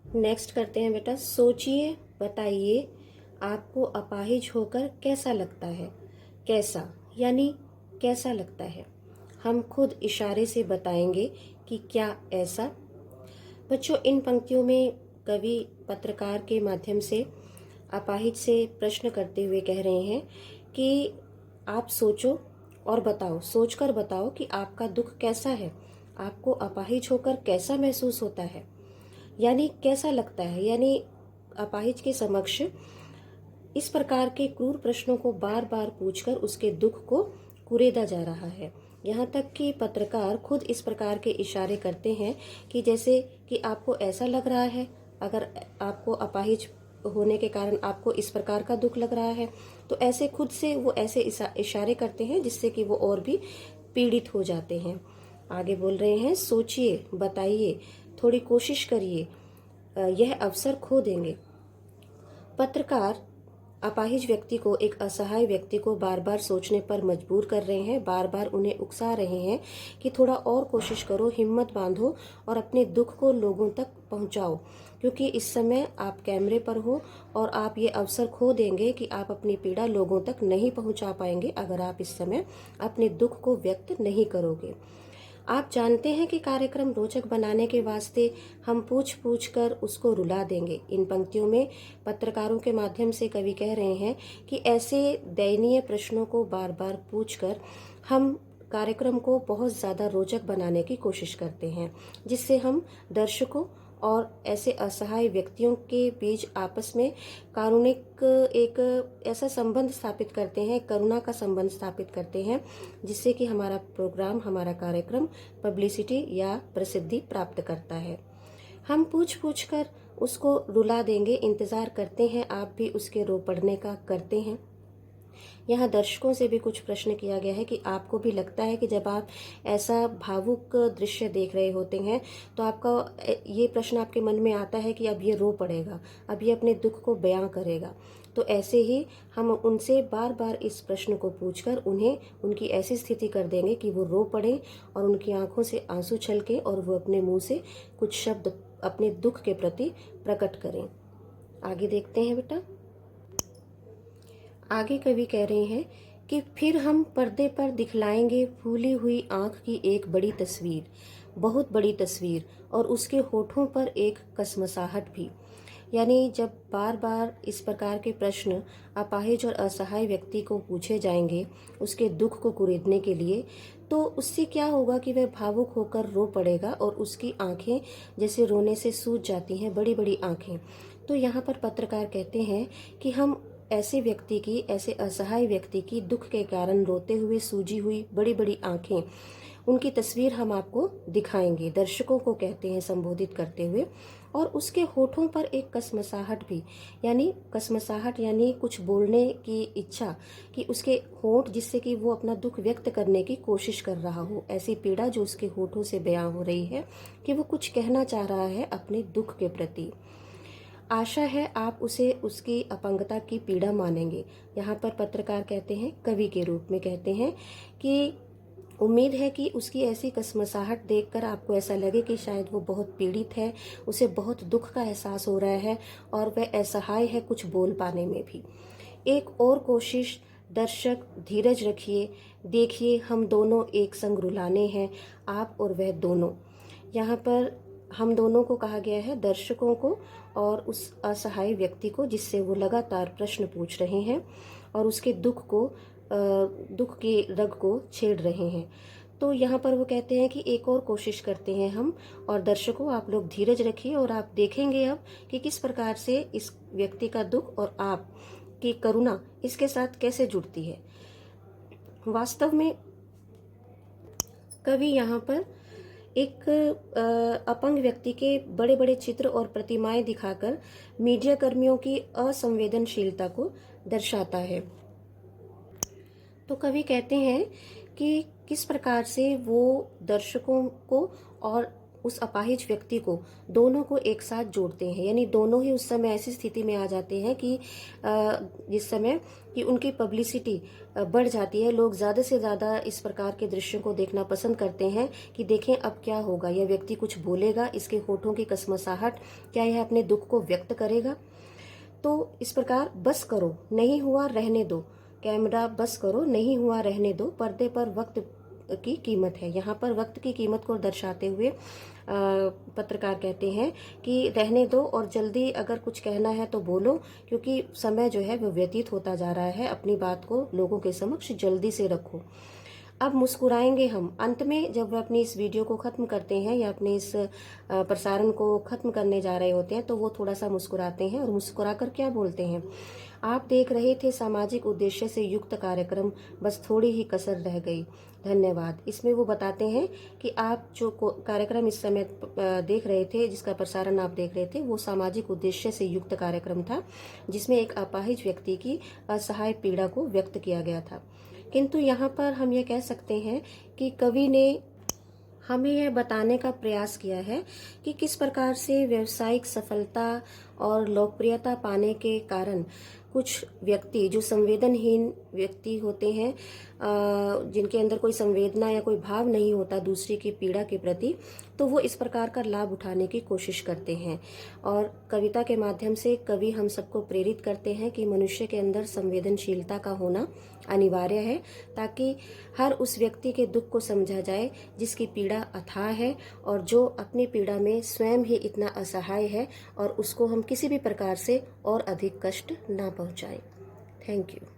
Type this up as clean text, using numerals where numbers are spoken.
Next करते हैं बेटा, सोचिए बताइए आपको अपाहिज होकर कैसा लगता है। कैसा यानी कैसा लगता है। हम खुद इशारे से बताएंगे कि क्या ऐसा। बच्चों, इन पंक्तियों में कवि पत्रकार के माध्यम से अपाहिज से प्रश्न करते हुए कह रहे हैं कि आप सोचो और बताओ, सोचकर बताओ कि आपका दुख कैसा है, आपको अपाहिज होकर कैसा महसूस होता है, यानी कैसा लगता है। यानी अपाहिज के समक्ष इस प्रकार के क्रूर प्रश्नों को बार बार पूछकर उसके दुख को कुरेदा जा रहा है। यहाँ तक कि पत्रकार खुद इस प्रकार के इशारे करते हैं कि जैसे कि आपको ऐसा लग रहा है, अगर आपको अपाहिज होने के कारण आपको इस प्रकार का दुख लग रहा है, तो ऐसे खुद से वो ऐसे इशारे करते हैं जिससे कि वो और भी पीड़ित हो जाते हैं। आगे बोल रहे हैं, सोचिए बताइए, थोड़ी कोशिश करिए, यह अवसर खो देंगे। पत्रकार अपाहिज व्यक्ति को, एक असहाय व्यक्ति को बार बार सोचने पर मजबूर कर रहे हैं, बार बार उन्हें उकसा रहे हैं कि थोड़ा और कोशिश करो, हिम्मत बांधो और अपने दुख को लोगों तक पहुंचाओ, क्योंकि इस समय आप कैमरे पर हो और आप ये अवसर खो देंगे कि आप अपनी पीड़ा लोगों तक नहीं पहुंचा पाएंगे अगर आप इस समय अपने दुख को व्यक्त नहीं करोगे। आप जानते हैं कि कार्यक्रम रोचक बनाने के वास्ते हम पूछ पूछ कर उसको रुला देंगे। इन पंक्तियों में पत्रकारों के माध्यम से कवि कह रहे हैं कि ऐसे दयनीय प्रश्नों को बार बार पूछकर हम कार्यक्रम को बहुत ज़्यादा रोचक बनाने की कोशिश करते हैं, जिससे हम दर्शकों और ऐसे असहाय व्यक्तियों के बीच आपस में कारुणिक एक ऐसा संबंध स्थापित करते हैं, करुणा का संबंध स्थापित करते हैं, जिससे कि हमारा प्रोग्राम, हमारा कार्यक्रम पब्लिसिटी या प्रसिद्धि प्राप्त करता है। हम पूछ पूछ कर उसको रुला देंगे, इंतज़ार करते हैं, आप भी उसके रो पड़ने का करते हैं। यहाँ दर्शकों से भी कुछ प्रश्न किया गया है कि आपको भी लगता है कि जब आप ऐसा भावुक दृश्य देख रहे होते हैं तो आपका ये प्रश्न आपके मन में आता है कि अब ये रो पड़ेगा, अब ये अपने दुख को बयां करेगा। तो ऐसे ही हम उनसे बार बार इस प्रश्न को पूछकर उन्हें उनकी ऐसी स्थिति कर देंगे कि वो रो पड़े और उनकी आंखों से आंसू छलके और वो अपने मुंह से कुछ शब्द अपने दुख के प्रति प्रकट करें। आगे देखते हैं बेटा। आगे कवि कह रहे हैं कि फिर हम पर्दे पर दिखलाएंगे फूली हुई आंख की एक बड़ी तस्वीर, बहुत बड़ी तस्वीर, और उसके होठों पर एक कसमसाहट भी। यानी जब बार बार इस प्रकार के प्रश्न अपाहिज और असहाय व्यक्ति को पूछे जाएंगे उसके दुख को कुरेदने के लिए, तो उससे क्या होगा कि वह भावुक होकर रो पड़ेगा और उसकी आंखें जैसे रोने से सूज जाती हैं, बड़ी बड़ी आंखें। तो यहाँ पर पत्रकार कहते हैं कि हम ऐसे व्यक्ति की, ऐसे असहाय व्यक्ति की दुख के कारण रोते हुए सूजी हुई बड़ी बड़ी आंखें, उनकी तस्वीर हम आपको दिखाएंगे, दर्शकों को कहते हैं संबोधित करते हुए। और उसके होठों पर एक कसमसाहट भी, यानी कसमसाहट यानी कुछ बोलने की इच्छा, कि उसके होठ जिससे कि वो अपना दुख व्यक्त करने की कोशिश कर रहा हो, ऐसी पीड़ा जो उसके होठों से बयां हो रही है कि वो कुछ कहना चाह रहा है अपने दुख के प्रति। आशा है आप उसे उसकी अपंगता की पीड़ा मानेंगे। यहाँ पर पत्रकार कहते हैं, कवि के रूप में कहते हैं कि उम्मीद है कि उसकी ऐसी कसमसाहट देखकर आपको ऐसा लगे कि शायद वो बहुत पीड़ित है, उसे बहुत दुख का एहसास हो रहा है और वह असहाय है कुछ बोल पाने में भी। एक और कोशिश दर्शक, धीरज रखिए, देखिए हम दोनों एक संग रुलाने हैं, आप और वह दोनों। यहाँ पर हम दोनों को कहा गया है, दर्शकों को और उस असहाय व्यक्ति को जिससे वो लगातार प्रश्न पूछ रहे हैं और उसके दुख की रग को छेड़ रहे हैं। तो यहाँ पर वो कहते हैं कि एक और कोशिश करते हैं हम, और दर्शकों आप लोग धीरज रखिए और आप देखेंगे अब कि किस प्रकार से इस व्यक्ति का दुख और आप की करुणा इसके साथ कैसे जुड़ती है। वास्तव में कवि यहाँ पर एक अपंग व्यक्ति के बड़े बड़े चित्र और प्रतिमाएं दिखाकर मीडिया कर्मियों की असंवेदनशीलता को दर्शाता है। तो कवि कहते हैं कि किस प्रकार से वो दर्शकों को और उस अपाहिज व्यक्ति को, दोनों को एक साथ जोड़ते हैं। यानी दोनों ही उस समय ऐसी स्थिति में आ जाते हैं कि जिस समय कि उनकी पब्लिसिटी बढ़ जाती है। लोग ज़्यादा से ज़्यादा इस प्रकार के दृश्यों को देखना पसंद करते हैं कि देखें अब क्या होगा, यह व्यक्ति कुछ बोलेगा, इसके होठों की कसमसाहट, क्या यह अपने दुख को व्यक्त करेगा। तो इस प्रकार बस करो, नहीं हुआ रहने दो, कैमरा बस करो, नहीं हुआ रहने दो, पर्दे पर वक्त की कीमत है। यहाँ पर वक्त की कीमत को दर्शाते हुए पत्रकार कहते हैं कि रहने दो और जल्दी अगर कुछ कहना है तो बोलो, क्योंकि समय जो है वो व्यतीत होता जा रहा है। अपनी बात को लोगों के समक्ष जल्दी से रखो। अब मुस्कुराएंगे हम। अंत में जब वह अपनी इस वीडियो को ख़त्म करते हैं या अपने इस प्रसारण को ख़त्म करने जा रहे होते हैं तो वो थोड़ा सा मुस्कुराते हैं और मुस्कुराकर क्या बोलते हैं, आप देख रहे थे सामाजिक उद्देश्य से युक्त कार्यक्रम, बस थोड़ी ही कसर रह गई, धन्यवाद। इसमें वो बताते हैं कि आप जो कार्यक्रम इस समय देख रहे थे, जिसका प्रसारण आप देख रहे थे, वो सामाजिक उद्देश्य से युक्त कार्यक्रम था, जिसमें एक अपाहिज व्यक्ति की असहाय पीड़ा को व्यक्त किया गया था। किंतु यहाँ पर हम ये कह सकते हैं कि कवि ने हमें यह बताने का प्रयास किया है कि किस प्रकार से व्यावसायिक सफलता और लोकप्रियता पाने के कारण कुछ व्यक्ति जो संवेदनहीन व्यक्ति होते हैं, जिनके अंदर कोई संवेदना या कोई भाव नहीं होता दूसरे की पीड़ा के प्रति, तो वो इस प्रकार का लाभ उठाने की कोशिश करते हैं। और कविता के माध्यम से कवि हम सबको प्रेरित करते हैं कि मनुष्य के अंदर संवेदनशीलता का होना अनिवार्य है, ताकि हर उस व्यक्ति के दुख को समझा जाए जिसकी पीड़ा अथाह है और जो अपनी पीड़ा में स्वयं ही इतना असहाय है, और उसको हम किसी भी प्रकार से और अधिक कष्ट ना पहुंचाएं। Thank you.